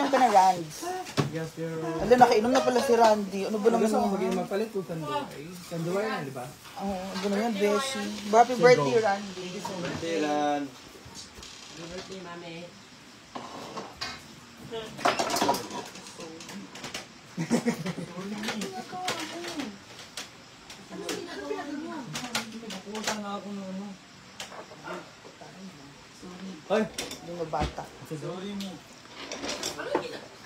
Inom ka na, Rands. Yes, pero... Ala, nakainom na pala si Randy. Ano ba naman Gusto ko yan? maging magpalit ko Tanduay. Tanduay na, di ba? Oo, ano ba naman, Beshi? Happy birthday, Randy. Birthday, Ran. Happy birthday, mami. Hoy! Yung mabata. Sorry mo.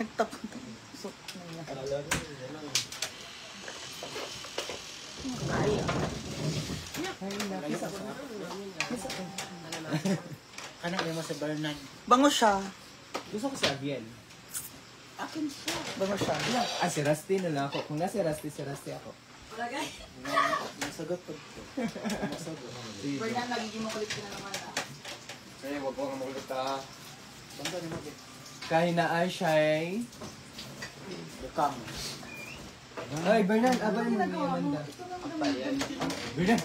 Nagtapon. So, Ano mo sa Bernard? bango siya. Gusto ko si Abiel. Akin siya. Bango siya. Ah, si Rusty na lang ako. Kung nasa si Rusty ako. Masagot ko. Masagot. Bernard, nagiging makulit ka na naman. Kaya wag ko kang magulit ha. Banda ni Mabit. Kahit na ay siya'y... Bukam. Ay, Bernard, abal mo ni Amanda. Bernard!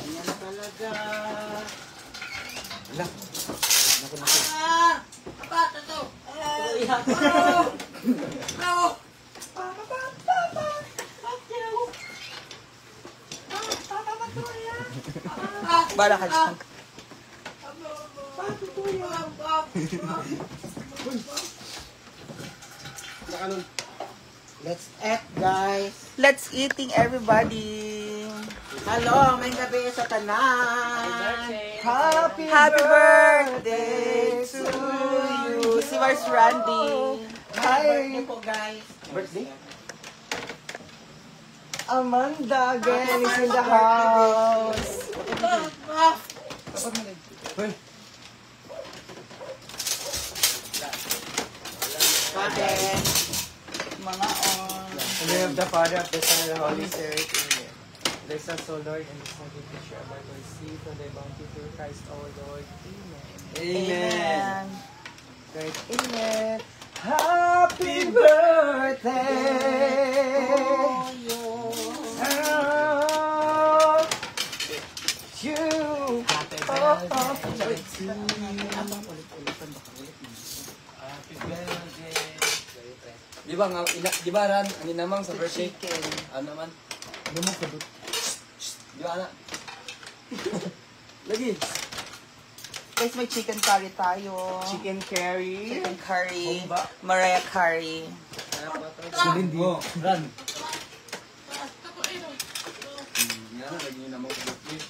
Ayan talaga. Wala. Bala ka dyan. Let's eat, guys. Let's eating, everybody. Hello, may gabi sa tanan. Happy birthday to you. Si Mars Randy. Birthday po, guys. Birthday? Amanda again is in the house. Hoy! Kaden. Mga on. In the name of the Father, of the Son, and the Holy Spirit, Amen. Bless us, O Lord, and this morning to share by mercy from thy bounty through Christ our Lord. Amen. Amen. Great. Amen. Happy birthday to you. Happy birthday to you. Happy birthday. Di ba nga, di ba Ran, ano namang sa birthday? Chicken. Ano naman? Lumang sabot. Di ba na? Lagi. Guys, may chicken curry tayo. Chicken curry. Chicken curry. Bomba. Mariah curry. Silindi. Oh, Ran. Yan, lagi nyo namang sa birthday.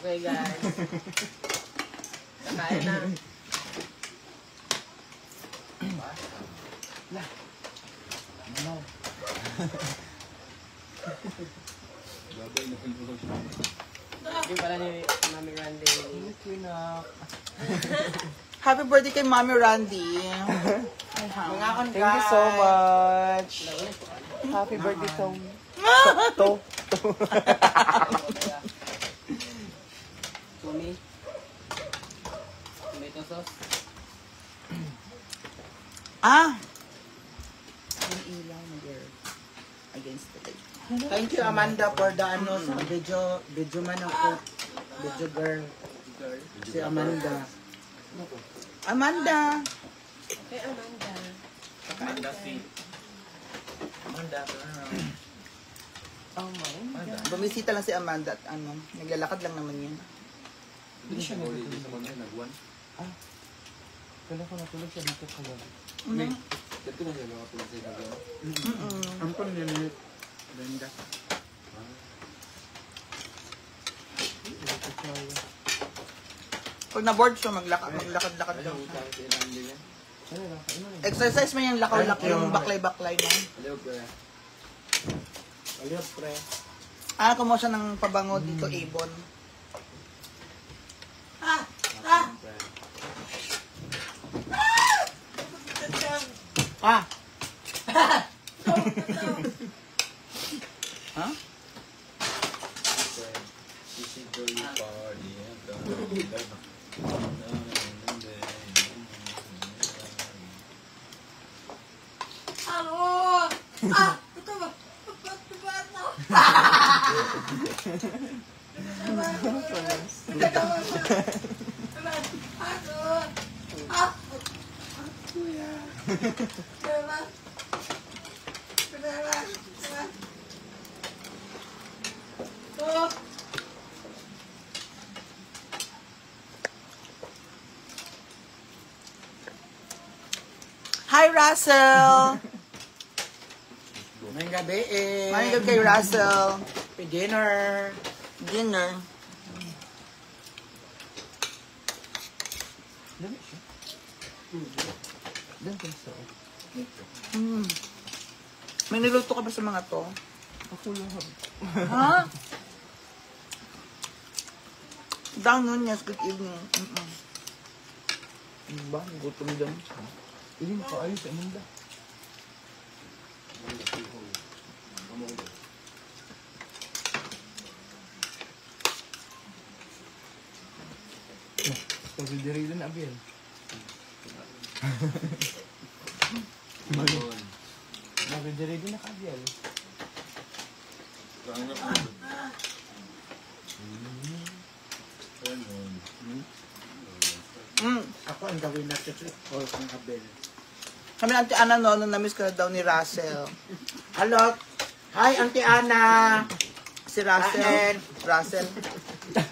Okay, guys. Kakain na. Babay na pinulog siya. Yung pala ni Mami Randy. Happy birthday kay Mommy Randy. Mga kon Thank you so much. Happy birthday to Tumi. Tomato sauce. Ah! Yung ilaw na girl. Against the light. Thank you Amanda for the ano sa video man ako. Video girl. Si Amanda. Amanda! Kay Amanda. Amanda si Amanda. Oh my God. Bumisita lang si Amanda at ano, naglalakad lang naman yan. Hindi siya nagtulog. nagwan. Kala ko natulog siya dito sa gabi. Ano? Dito na siya nakatulog sa gagawa. Mm-mm. Ang panilit. Ganda. Pag na-board siya, maglakad-lakad lang. Exercise mo yung lakaw-lakaw, yung baklay-baklay na. Hello, pre. Hello, pre. Ah, kumuha siya ng pabango dito, Avon. Pre. Ah! Ha? Hi, Russell! May gabi eh. Manig kay Russell. Happy dinner. Dinner. Dami siya. Dami ko sa Mm. May niluto ka ba sa mga to? ako lang. Ha? Down nun, yes. Good evening. Ba? Gutom dyan. Hindi mo kaayos, Amanda. Consider na Abiel. Consider na Abiel. Ako ang gawin natin or kung Abel. Kami Auntie Ana no, nung na-miss ka na daw ni Russell. Hello. Hi, Auntie Ana. Si Russell. Russell.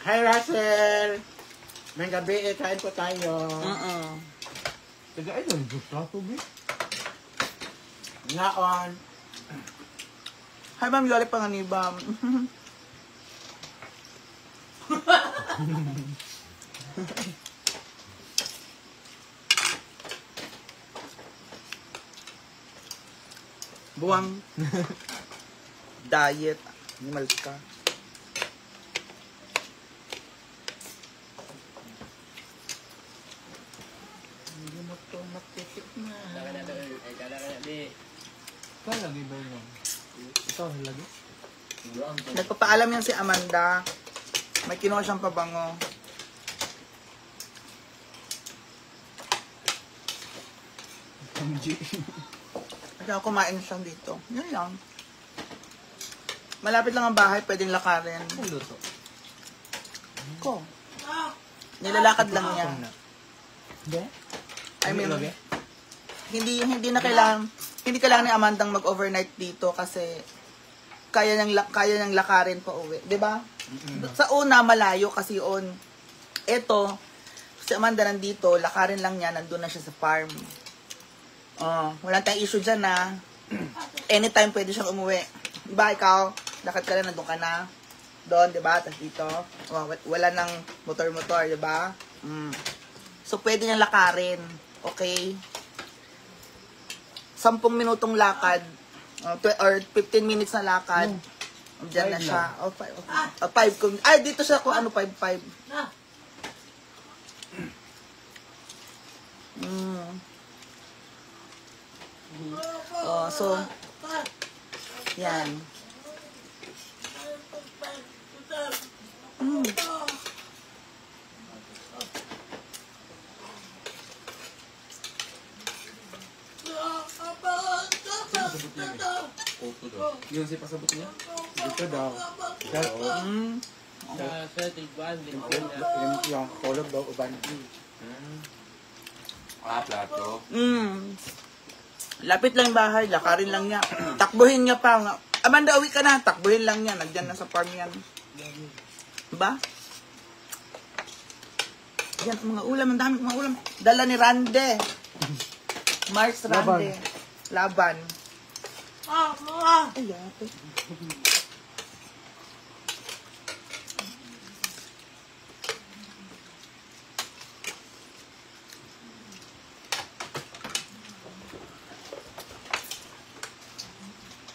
Hi, Russell. May gabi eh, kain po tayo. Taga ay doon, plato ba? Ngaon. Hi, Ma'am Yoli Panganibam. Buwang diet. Animal ka. Hindi mo to makitik na. Kaya lagi ba yun? Ito, lagi? Nagpapaalam yan si Amanda. May kinuha siyang pabango. Kaya kumain siya dito. Yun lang. Malapit lang ang bahay, pwedeng lakarin. Ang luto. Ko. Nilalakad lang niya. Hindi? I mean, lagi? hindi kailangan ni Amandang mag-overnight dito kasi kaya niyang lakarin pa uwi, 'di ba? Sa una malayo kasi yun. Ito, si Amanda nandito, lakarin lang niya, nandun na siya sa farm. Oh, wala tayong issue diyan na anytime pwede siyang umuwi. 'Di ba ikaw? Lakad ka lang, nandun ka na. Doon, 'di ba? Tapos dito, wala nang motor-motor, 'di ba? So pwede niyang lakarin. Okay? 10 minutong lakad or 15 minutes na lakad. Diyan na siya. Oh, 5 kung ay dito siya kung ano 5. Oh, so yan. Yung si pasabot niya? Dito daw. Sa tigwan, din ko Yung kolog daw, uban. Plato. Lapit lang yung bahay, lakarin lang niya. Takbuhin niya pa. Amanda, uwi ka na. Takbuhin lang niya. Nandyan na sa farm yan. Diba? Yan, ang mga ulam. Ang dami mga ulam. Dala ni Rande. Mars Rande. Laban. Ay, ate.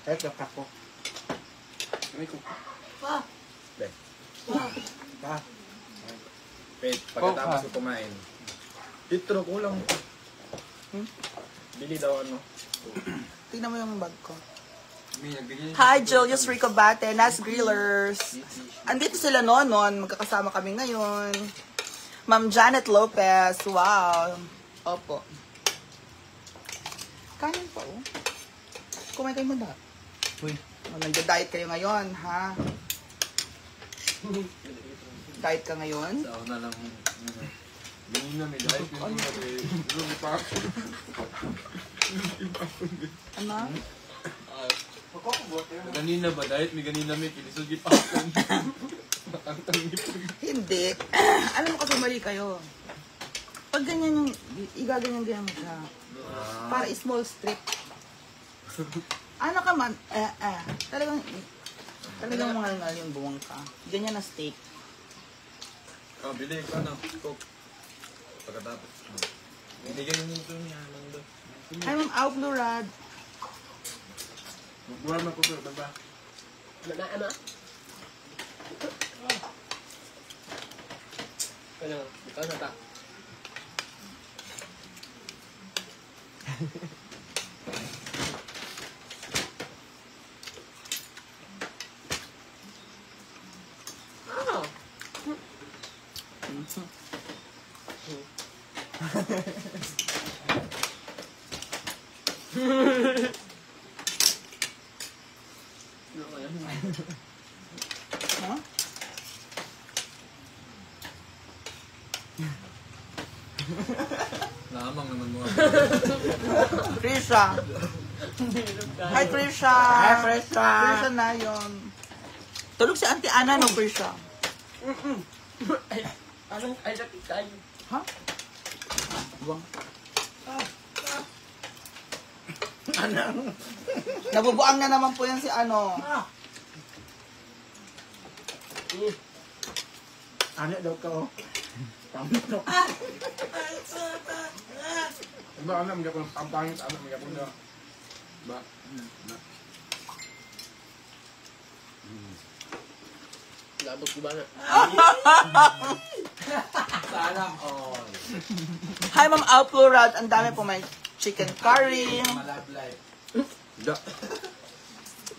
Eto, kako. May ko. Pa. Wait, pagkatapos ko kumain. Dito, kulang. Bili daw ano. Tingnan mo yung bag ko. May nagbigay. Hi, Julius Rico Bate, Nas Grillers. Andito sila noon, magkakasama kami ngayon. Ma'am Janet Lopez, wow. Opo. Kanin po, oh. Kumain kayo muna. Uy. Oh, nagda-diet kayo ngayon, ha? Diet ka ngayon? Sa ako na lang. Ganun na may dahil. Ganun na may. Ganun may pa. Ano? Ganina ba dahil may ganina may kilisod yung pakon. Hindi. Alam mo kasi mali kayo. Pag ganyan yung, igaganyan-ganyan mo siya. Para small strip. Ano ka man? Talagang mga yung buwang ka. Ganyan na steak. Bili ka na. Coke. Pagkatapos. Binigay yung ito niya. Ay, Ma'am Outlurad. Magbuhan na po sir. Diba? Ano? Ano? Ikaw na ta. Huh? Lamang naman mga. Trisha. Hi, Trisha. Hi, Trisha. Trisha na yun. Tulog si Auntie Ana, no, Trisha? Anong ay lapit tayo? Ha? Buwang. Nabubuang na naman po yan si ano. Ano daw ka, oh? Diba alam, hindi ako ang pangit. Alam, hindi ako na. Ba? Labot ko ba na? Sana all. Hi, Ma'am Alplurad. Ang dami po may chicken curry. Malab life. Da.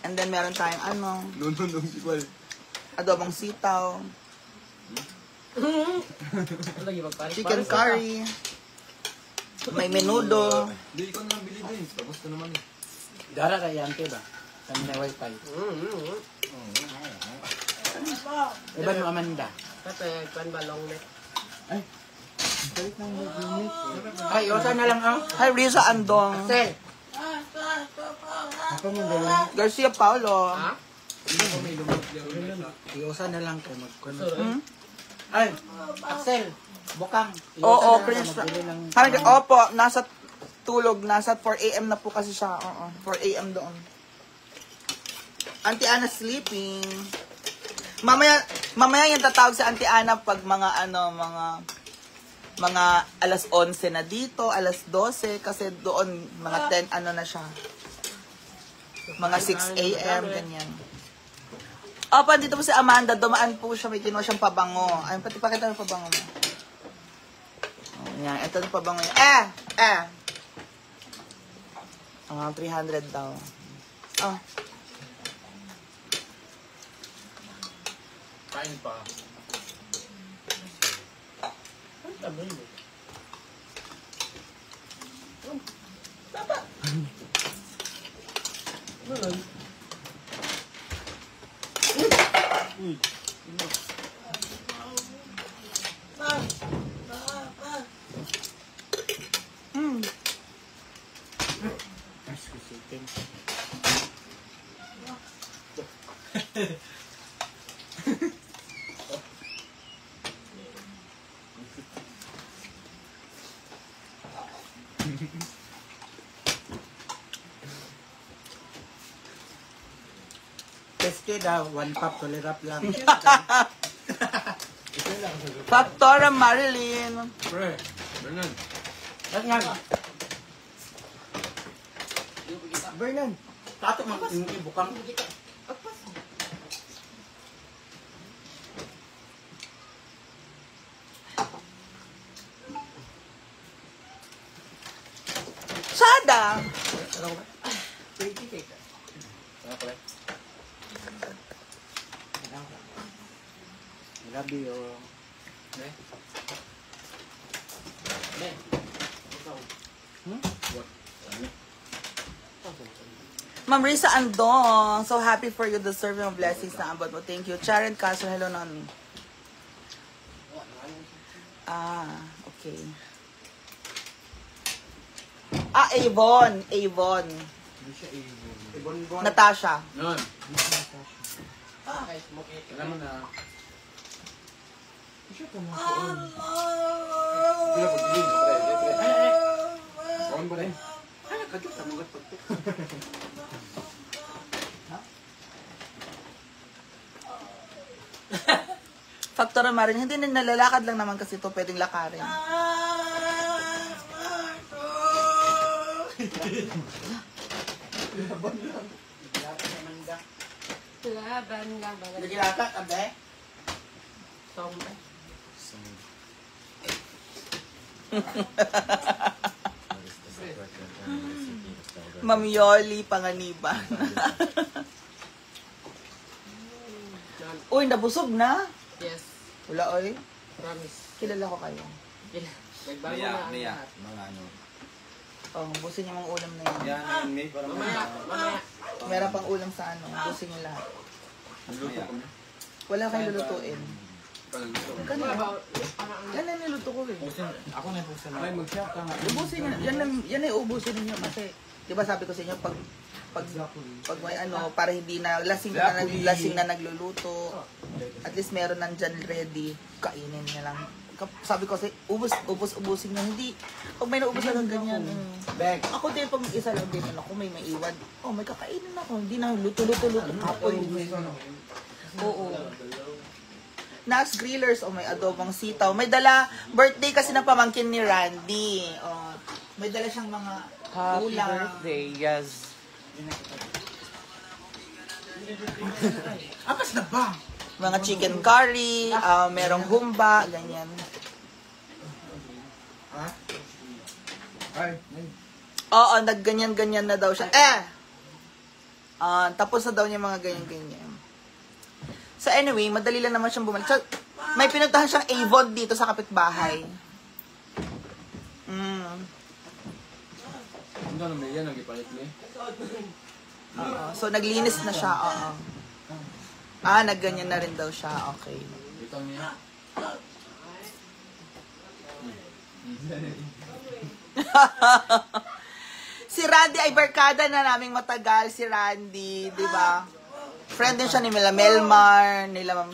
And then meron tayong ano, No, si Kwal. adobong sitaw, Ano lagi magparis? chicken curry, may menudo. Hindi, ikaw na bili din. Tapos ko naman eh. Dara ka yan, ba? Kami na wifi. Iban mo, Amanda. Kasi kuan ba long neck? Ay, osa na lang, oh. Hi, Riza Andong. Sel. Ako mo dala. Garcia Paulo. Ha? Iosa na lang kayo magkuno. Hmm? Ay, Axel. Bukang. Oo, Iosa na lang Chris. kayo, magbili ng- Hi, opo, nasa tulog. Nasa 4 a.m. na po kasi siya. Oo, 4 a.m. doon. Auntie Ana sleeping. Mamaya yung tatawag sa Auntie Ana pag mga alas 11 na dito, alas 12, kasi doon mga 10 ano na siya. Mga 6 a.m. ganyan. Opo, dito po si Amanda, dumaan po siya, may kinuha siyang pabango. Ay, pati pakita mo yung pabango mo. Oh, yan, ito yung pabango niya. Ang 300 daw. Oh. Kain pa. Ang tabi mo. Mm. Teste daw, one cup, tulirap lang. Factora Marilyn. Pre, Bernan. Yan. Vernon, tato mo yung ibukang. Sada. Ano ko ba? Pretty cake. Ano ko ba? Grabe yung... Ne? Ma'am Risa Andong, so happy for you, deserving of blessings na abot mo. Thank you. Sharon Castro, hello noni. Okay. Avon. Hindi siya ibon. Natasha. Nun. Ay, smoke it. Alam mo na. Hindi siya pumakoon. Sila pag-ibig. Ay. Kawan ba rin? Ay, kadyo sa mga pagtuk. Factor Marin, hindi na nalalakad lang naman kasi ito pwedeng lakarin. Laban lang. Nagilata ka, be? Sombre. Ma'am Yoli Panganiban. Uy, nabusog na. Yes. Wala oy. Promise. Kilala ko kayo. Nagbago na ang lahat. Mga ano. Oh, busin niyo mga ulam na yan. Yan, may para Mamaya. Meron pang ulam sa ano, busin niyo lahat. Nagluto ko na. Wala kayong lulutuin. Pagluto ko. Kanina. Wala ba? Yan na niluto ko eh. Ako na pusa na. Ay, mag-shop ka nga. Ubusin niyo, yan na ubusin niyo kasi, 'di ba sabi ko sa inyo pag may ano, para hindi na lasing na nagluluto. At least meron nandyan ready, kainin niya lang. Sabi ko kasi ubusin niya, hindi pag may naubos na lang ganyan. Beg. Ako din pag isa lang din ako may maiwan. Oh, may kakainin ako, hindi na luto-luto hapon. Oo. Nas grillers, may adobong sitaw. May dala, birthday kasi ng pamangkin ni Randy. Oh, may dala siyang mga ulam. yes. Apas na ba? Mga chicken curry, merong humba, ganyan. Ha? Ay, Oo, nagganyan-ganyan na daw siya. Tapos na daw niya mga ganyan-ganyan. So anyway, madali lang naman siyang bumalik. So, may pinuntahan siyang Avon dito sa kapitbahay. Ang gano'n may yan, nagipalit niya. So naglinis na siya, oo. Nagganyan na rin daw siya, okay. Ito niya. Si Randy ay barkada na naming matagal, si Randy, di ba? Friend din siya ni Mila Melmar, nila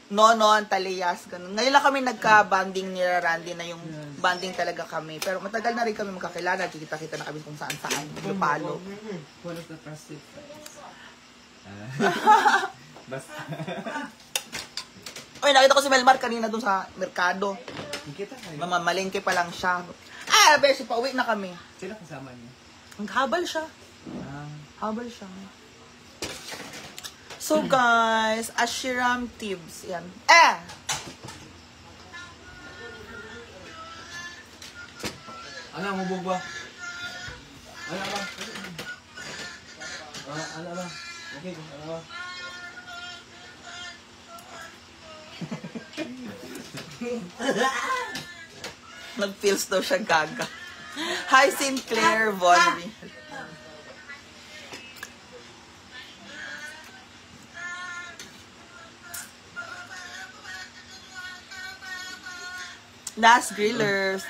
Nonon, Talias, ganun. Ngayon lang kami nagka-banding ni Randy na yung banding talaga kami. Pero matagal na rin kami magkakilala, kikita-kita na kami kung saan-saan, lupalo. one of the trusted friends. Basta. Uy, nakita ko si Melmar kanina dun sa merkado. Kita kayo. Mamamalengke pa lang siya. Beshi, pauwi na kami. Sino kasama niya? Habal siya. Habal siya. So guys, Ashiram Tips. Yan. Ano, mubog ba? Ano ba? Ano ba? Okay, ano ba? Nag-feels daw siya gaga. Hi, Sinclair Von. Nas Grillers.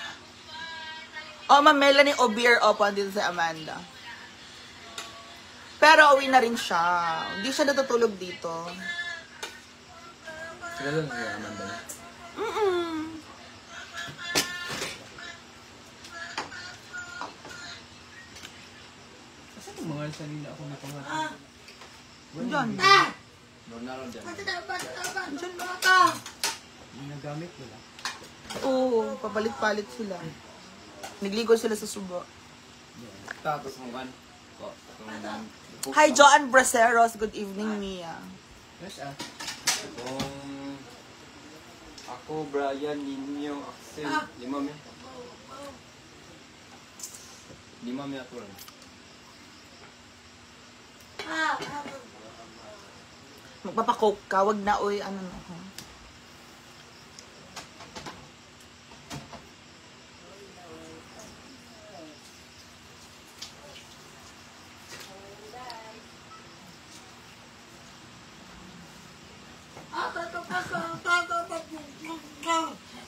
Ma'am Melanie Obier, andito si Amanda. Pero uwi na rin siya. Hindi siya natutulog dito. Sila lang yung Amanda. Kasi yung mga salina ako na pangalan. Diyan. Ronaldo dyan. Diyan bata. Yung nagamit nila. Oo, papalit-palit sila. Nagligo sila sa subo. Tapos mo kan. Hi, Joanne Braceros. Good evening, Mia. Yes, Kung ako, Brian, Ninyo, Axel, lima mi ako lang. Magpapakoke ka, wag na, oy, ano na.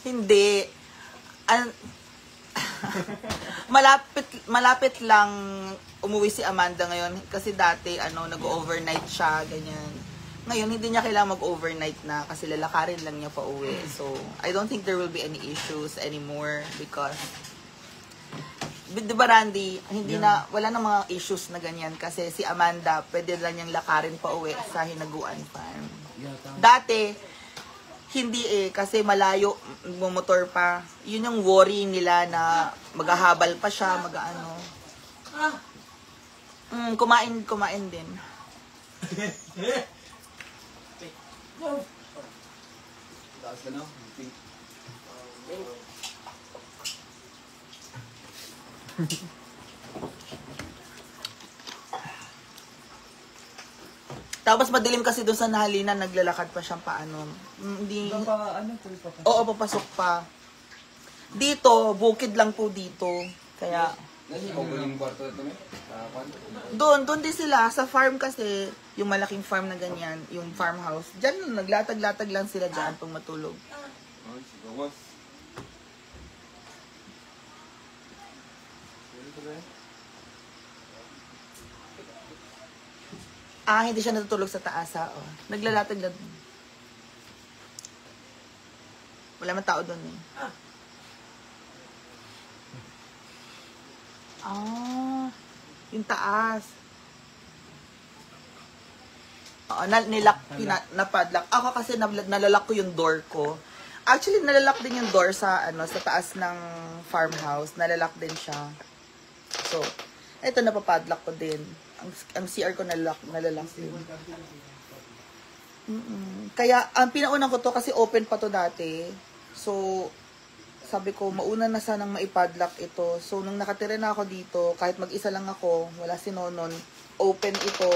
Hindi. Malapit lang umuwi si Amanda ngayon kasi dati nag-overnight siya, ganyan. Ngayon hindi niya kailangan mag-overnight na kasi lalakarin lang niya pa uwi. So, I don't think there will be any issues anymore because di ba Randy, wala na mga issues na ganyan kasi si Amanda pwede lang niyang lakarin pa uwi sa Hinaguan Farm. Dati, hindi kasi malayo, motor pa. Yun yung worry nila na maghahabal pa siya, mag-ano. Kumain din. Taas ka na. Pink. Tapos madilim kasi doon sa nahalinan, naglalakad pa siyang paano. Hindi. Oo, papasok pa. Dito, bukid lang po dito. Kaya, Nasi ko yung kwarto ito mo? doon din sila. Sa farm kasi, yung malaking farm na ganyan, yung farmhouse. Diyan, naglatag-latag lang sila dyan pag matulog. Ay, sigawas. Hindi siya natutulog sa taas, oh. Naglalatag lang. Wala man tao doon, eh. Yung taas. Oo, napadlock. Ako kasi nalalak ko yung door ko. Actually, nalalak din yung door sa taas ng farmhouse. Nalalak din siya. So, ito napapadlock ko din. Ang CR ko nalalak din. Kaya, ang pinaunang ko to kasi open pa to dati. So, sabi ko, mauna na sanang maipadlock ito. So, nung nakatira na ako dito, kahit mag-isa lang ako, wala si Nonon, open ito,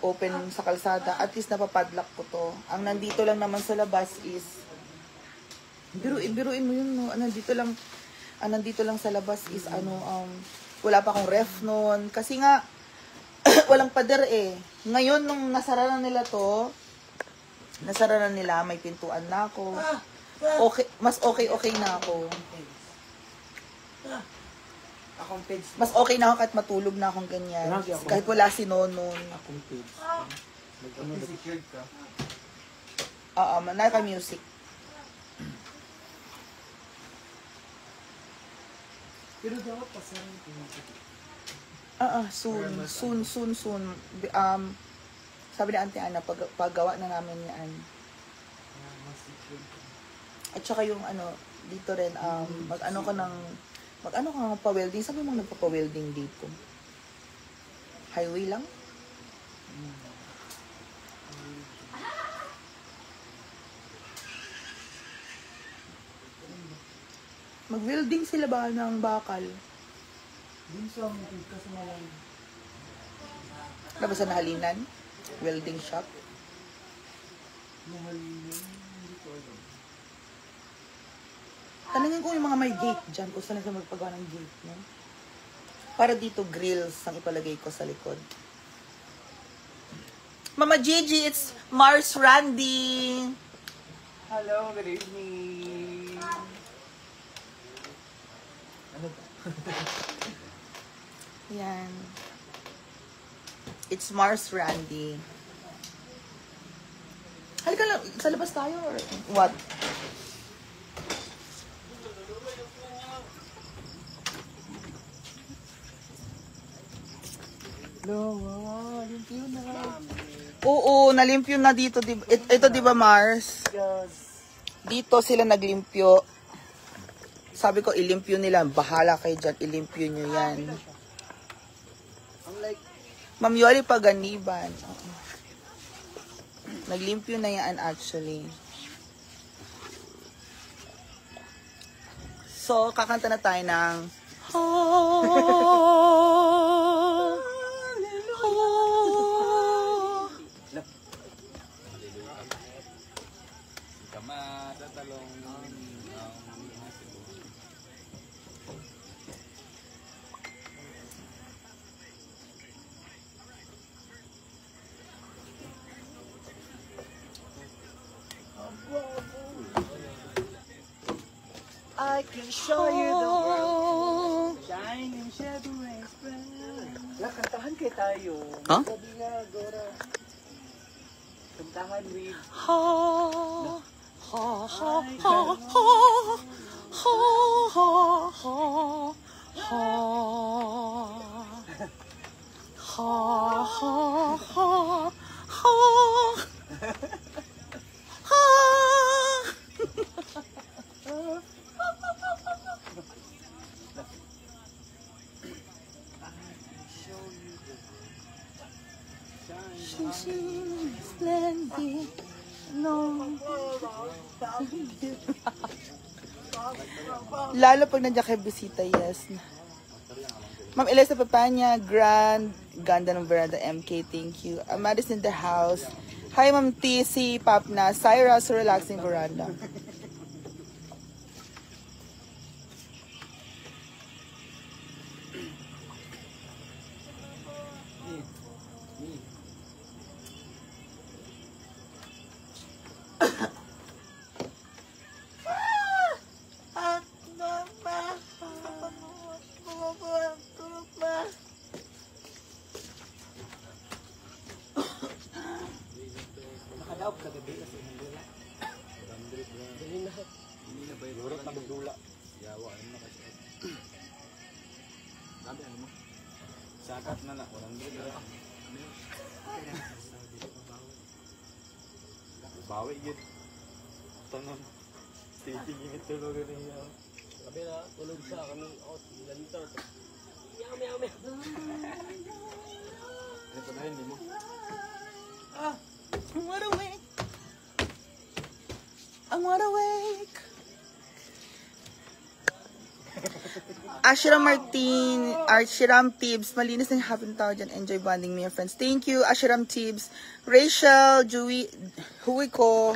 open sa kalsada, at least napapadlock ko to. Ang nandito lang naman sa labas is, biruin mo yun, no? Nandito lang sa labas is, wala pa akong ref noon. Kasi nga, walang pader eh. Ngayon, nung nasara na nila to, may pintuan na ako. Okay, mas okay na ako. Akong page. Mas okay na ako kahit matulog na akong ganyan. Kahit wala si Nonon. Akong page. Secured ka. Naka-music. Pero dapat pasaran ko. Soon. Sabi ni Auntie Ana, paggawa na namin yan. At saka yung dito rin, mag-ano ka ng pa-welding. Sabi mo nagpa-welding dito? Highway lang? Mag-welding sila ba ng bakal? Din sa mga kasi malang. Labas sa Nahalinan? Welding shop? Nahalinan. Hindi ko alam. Tanungin ko yung mga may gate dyan, kung saan na magpagawa ng gate, no? Para dito, grills ang ipalagay ko sa likod. Mama Gigi, it's Mars Randy! Hello, good evening. Ano ba? Yan. It's Mars Randy. Halika lang, sa labas tayo or what? Limpyo na. Oo, nalimpyo na dito. Ito di ba Mars? Yes. Dito sila naglimpyo. Sabi ko, ilimpyo nila. Bahala kayo dyan, ilimpyo nyo yan. Ma'am Yoli Paganiban. Naglimpyo na yan actually. So, kakanta na tayo ng I can show you the world. Shining Chevrolet brand. Kantahan kayo tayo. Huh? Sabi nga, Gora. Kantahan with... Ha ha ha ha ha ha ha ha ha splendid, no. Lalo pag nandiyan kay bisita, yes. Ma'am Elisa Papanya, ganda ng veranda, MK, thank you. Amadis in the house. Hi, Ma'am TC, Papna, Syra, so relaxing veranda. Nakadaog ka gabi kasi nandula. Durot na magdula. Yawa, ano na kasi. Dami, ano mo? Sakat na na, 100. Bawi yun. Tanong. Titingin tulog na niya. Sabi na, tulog siya kami. Ganito. Meow, meow, meow. Ito na, hindi mo. I'm wide awake. I'm wide awake. Ashiram Martin, Ashiram Tibbs, malinis na yung hapon tao dyan. Enjoy bonding me and friends. Thank you, Ashiram Tibbs. Rachel, Joey, Huwiko.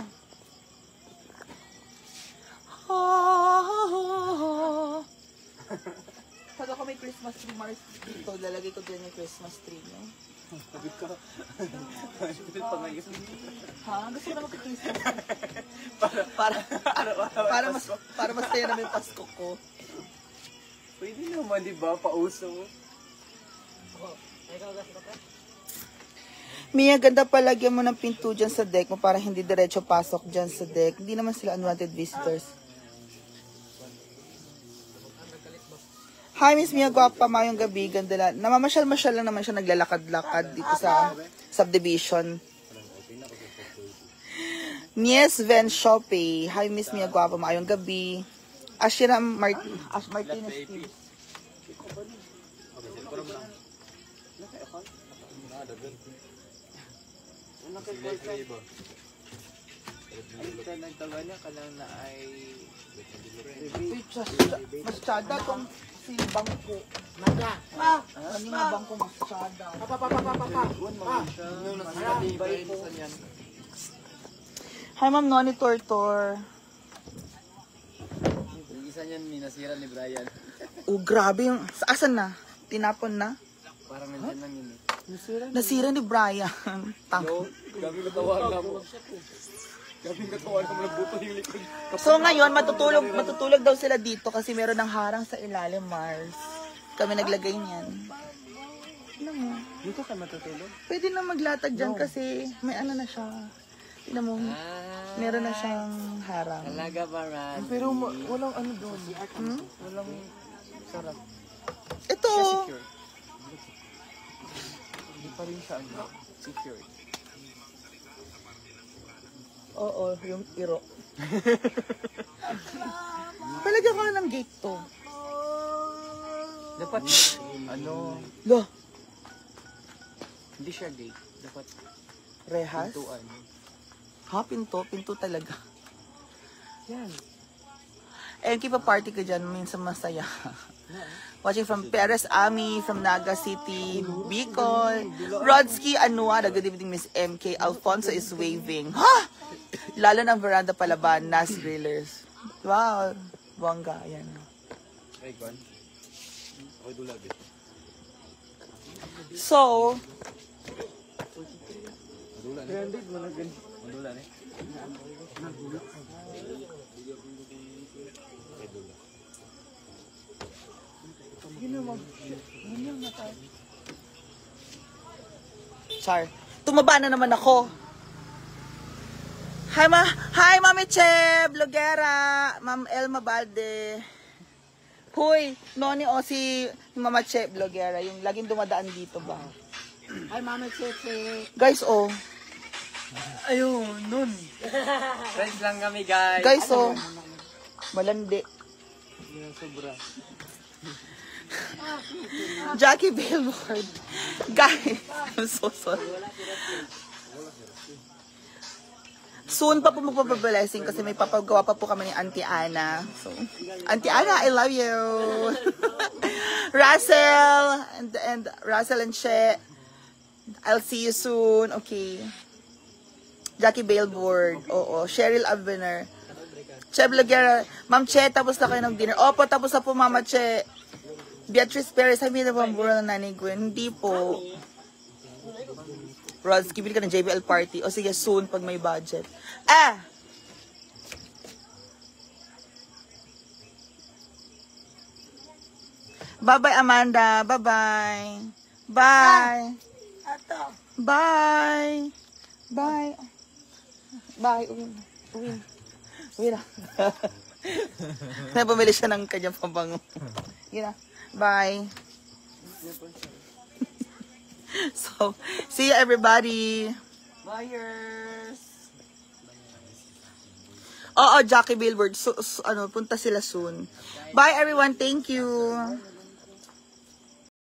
Pag ako may Christmas tree, Mars, dito, lalagay ko dyan yung Christmas tree, no? Sabi ko. Pangayon. Ha? Gusto ko na magka-Christmas tree. para mas tayo namin yung Pasko ko. Pwede naman, di ba? Pauso. Ikaw, gas ka pa? Mia, ganda pa, lagyan mo ng pinto dyan sa deck mo para hindi diretso pasok dyan sa deck. Hindi naman sila unwanted visitors. Hi, Miss Mia, gwapa, mayong gabi, ganda lang. Namamasyal-masyal lang naman siya, naglalakad-lakad dito sa subdivision. Mies Ven Shopee. Hi, Miss Mia, gwapa, mayong gabi. Ashira Martinez Steve. Nagtawa ka lang na ay... Mas tsada kung si bangko. Maga. Kanina bangko mas tsada. Hi, Ma'am Noni Tortor. Yung isa niyan, minasira ni Brian. Oh, grabe yung... Asan na? Tinapon na? Parang nandiyan lang yun eh. Nasira ni Brian. Tang. Gabi natawagan mo. Gabi natawagan mo, nagbuto yung likod. So ngayon, matutulog daw sila dito kasi meron ng harang sa ilalim, Mars. Kami naglagay niyan. Ano mo? Dito ka matutulog? Pwede na maglatag dyan kasi may ano na siya. Tignan mo, meron na siyang harang. Talaga ba, Ran? Pero walang ano doon. Walang sarap. Ito! Secure. Hindi pa rin siya ano. Secure. Oo, yung iro. Palagyan ko na ng gate to. Dapat, ano, Lo, hindi siya gate. Dapat rehas? pintuan. Ha, pinto? Pinto talaga. Yan. And keep a party ka dyan, minsan masaya. Watching from Perez Ami, from Naga City, Bicol. Rodsky Anuada, good evening, Miss MK. Alfonso is waving. Ha! Lalo ng veranda palaban, Nas Grillers. Wow, bongga, yan. Ay, Kwan. Okay, dulag eh. So, Dulan eh. Branded mo na ganun. Dulan eh. Char. Tumaba na naman ako. Hi, Mami Che, Blogera, Ma'am Elma Balde. Huy, Noni o si Mama Che, Blogera, yung laging dumadaan dito ba? Ay, Mama Cheche. Guys, oh. Ayun, nun. Friends lang kami, guys. Guys, oh. Malandi. Yan, sobra. Jackie Billboard. Guys, I'm so sorry. Soon pa po magpapablessing kasi may papagawa pa po kami ni Auntie Ana. So, Auntie Ana, I love you. Russell and Russell and Che. I'll see you soon. Okay. Jackie Billboard. Oo. Cheryl Abner. Che Blogera. Ma'am Che, tapos na kayo ng dinner. Opo, tapos na po Mama Che. Beatrice Perez, sabi na ba ang buro ng Nanay Gwen? Hindi po. Rods, kibili ka ng JBL party. O sige, soon pag may budget. Bye-bye, Amanda. Bye-bye. Bye. Bye. Bye. Bye. Uwi na. Napamili siya ng kanyang pabango. Yun na. Bye. So, see you everybody. Buyers. Oo, Jackie Billboard. Punta sila soon. Bye everyone. Thank you.